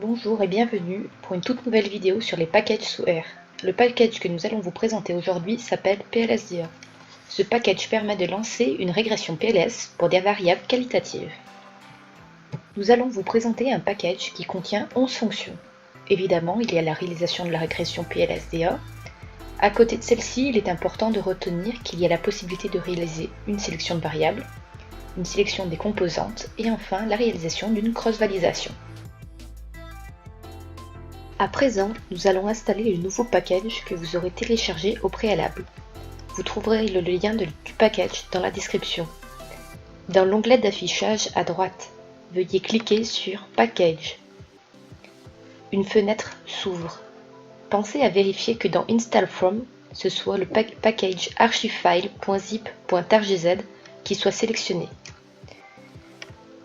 Bonjour et bienvenue pour une toute nouvelle vidéo sur les packages sous R. Le package que nous allons vous présenter aujourd'hui s'appelle PLSDA. Ce package permet de lancer une régression PLS pour des variables qualitatives. Nous allons vous présenter un package qui contient 11 fonctions. Évidemment, il y a la réalisation de la régression PLSDA. À côté de celle-ci, il est important de retenir qu'il y a la possibilité de réaliser une sélection de variables, une sélection des composantes et enfin la réalisation d'une cross-validation. À présent, nous allons installer le nouveau package que vous aurez téléchargé au préalable. Vous trouverez le lien du package dans la description. Dans l'onglet d'affichage à droite, veuillez cliquer sur Package. Une fenêtre s'ouvre. Pensez à vérifier que dans Install From, ce soit le package archifile.zip.rgz qui soit sélectionné.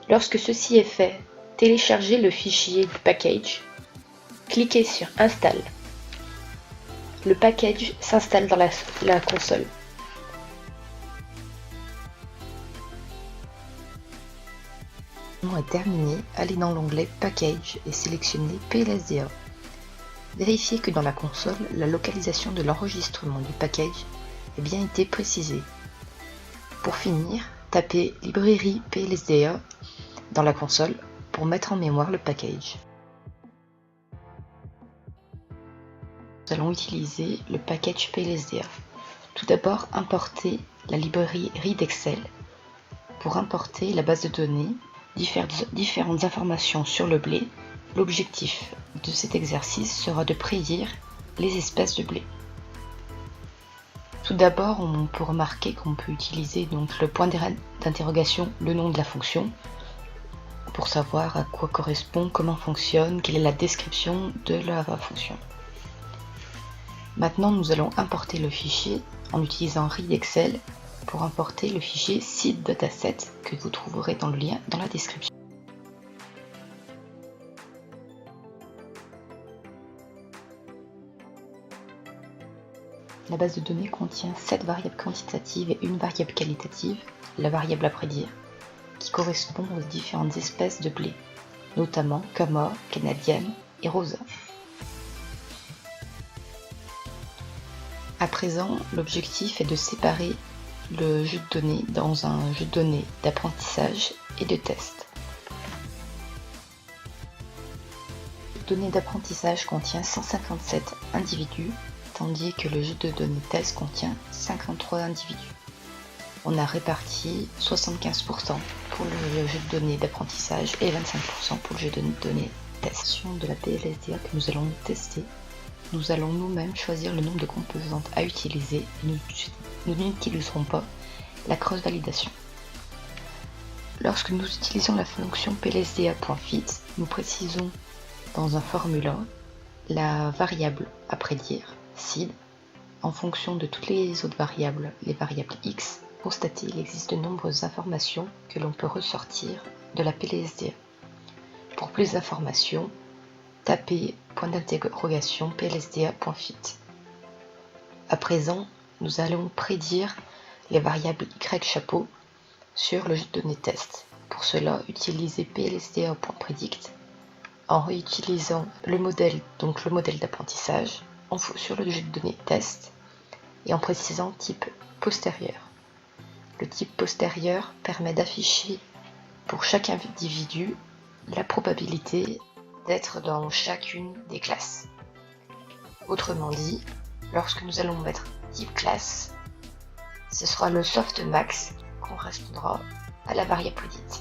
Lorsque ceci est fait, téléchargez le fichier du package. Cliquez sur Install. Le package s'installe dans la console. Est terminé, allez dans l'onglet Package et sélectionnez PLSDA. Vérifiez que dans la console, la localisation de l'enregistrement du package ait bien été précisée. Pour finir, tapez librairie PLSDA dans la console pour mettre en mémoire le package. Nous allons utiliser le package PLSDA. Tout d'abord, importer la librairie readExcel pour importer la base de données, différentes informations sur le blé. L'objectif de cet exercice sera de prédire les espèces de blé. Tout d'abord, on peut remarquer qu'on peut utiliser donc le point d'interrogation, le nom de la fonction, pour savoir à quoi correspond, comment fonctionne, quelle est la description de la fonction. Maintenant, nous allons importer le fichier en utilisant readExcel pour importer le fichier seed.dataset que vous trouverez dans le lien dans la description. La base de données contient 7 variables quantitatives et une variable qualitative, la variable à prédire, qui correspond aux différentes espèces de blé, notamment Kama, Canadienne et Rosa. À présent, l'objectif est de séparer le jeu de données dans un jeu de données d'apprentissage et de test. Le jeu de données d'apprentissage contient 157 individus, tandis que le jeu de données test contient 53 individus. On a réparti 75% pour le jeu de données d'apprentissage et 25% pour le jeu de données test. De la PLSDA que nous allons tester, nous allons nous-mêmes choisir le nombre de composantes à utiliser et nous n'utiliserons pas la cross-validation. Lorsque nous utilisons la fonction plsda.fit, nous précisons dans un formula la variable à prédire, seed, en fonction de toutes les autres variables, les variables x. Constatez, il existe de nombreuses informations que l'on peut ressortir de la PLSDA. Pour plus d'informations, tapez point d'interrogation plsda.fit. À présent, nous allons prédire les variables y chapeau sur le jeu de données test. Pour cela, utilisez plsda.predict en réutilisant le modèle d'apprentissage sur le jeu de données test et en précisant type postérieur. Le type postérieur permet d'afficher pour chaque individu la probabilité d'être dans chacune des classes. Autrement dit, lorsque nous allons mettre type classe, ce sera le softmax qui correspondra à la variable prédite.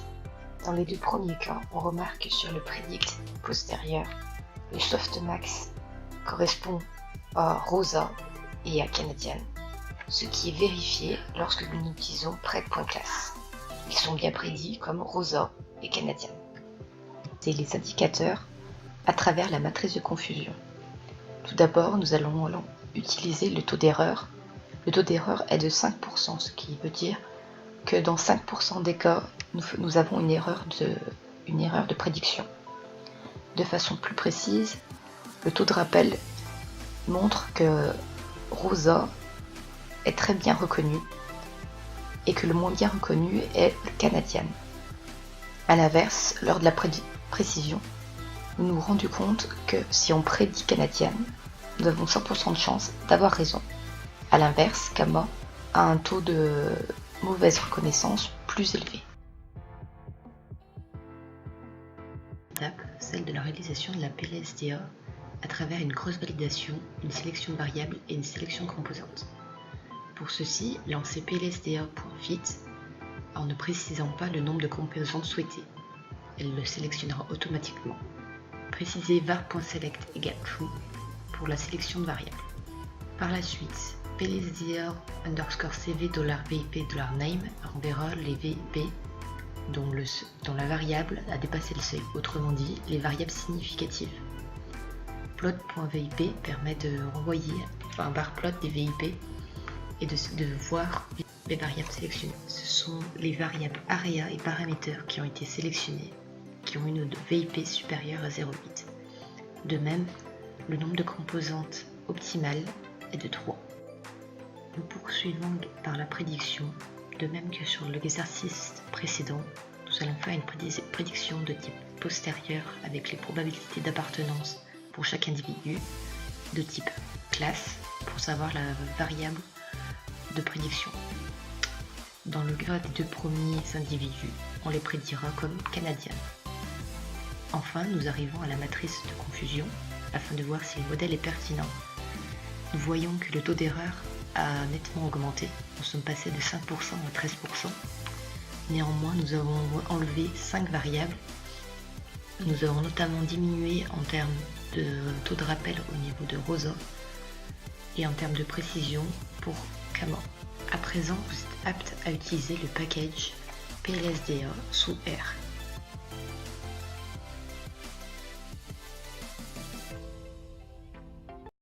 Dans les deux premiers cas, on remarque que sur le predict postérieur, le softmax correspond à Rosa et à Canadienne, ce qui est vérifié lorsque nous utilisons pred.class. Ils sont bien prédits comme Rosa et Canadienne. C'est les indicateurs à travers la matrice de confusion. Tout d'abord, nous allons utiliser le taux d'erreur. Le taux d'erreur est de 5%, ce qui veut dire que dans 5% des cas, nous avons une erreur de prédiction. De façon plus précise, le taux de rappel montre que Rosa est très bien reconnu et que le moins bien reconnu est Canadienne. A l'inverse, lors de la précision, nous nous rendons compte que si on prédit Canadian, nous avons 100% de chance d'avoir raison. A l'inverse, Kama a un taux de mauvaise reconnaissance plus élevé. Étape, celle de la réalisation de la PLSDA à travers une grosse validation, une sélection de variables et une sélection de composantes. Pour ceci, lancez plsda.fit en ne précisant pas le nombre de composantes souhaitées. Elle le sélectionnera automatiquement. Précisez var.select égale true pour la sélection de variables. Par la suite, plsda_cv $vip$name renverra les VIP dont la variable a dépassé le seuil, autrement dit les variables significatives. Plot.vip permet de renvoyer un varplot des VIP et de voir les variables sélectionnées. Ce sont les variables area et paramètres qui ont été sélectionnés, qui ont une VIP supérieure à 0,8. De même, le nombre de composantes optimales est de 3. Nous poursuivons par la prédiction. De même que sur l'exercice précédent, nous allons faire une prédiction de type postérieur avec les probabilités d'appartenance pour chaque individu, de type classe pour savoir la variable de prédiction. Dans le cas des deux premiers individus, on les prédira comme Canadian. Enfin, nous arrivons à la matrice de confusion afin de voir si le modèle est pertinent. Nous voyons que le taux d'erreur a nettement augmenté. Nous sommes passés de 5% à 13%. Néanmoins, nous avons enlevé 5 variables. Nous avons notamment diminué en termes de taux de rappel au niveau de Rosa et en termes de précision pour Kama. À présent, vous êtes apte à utiliser le package PLSDA sous R.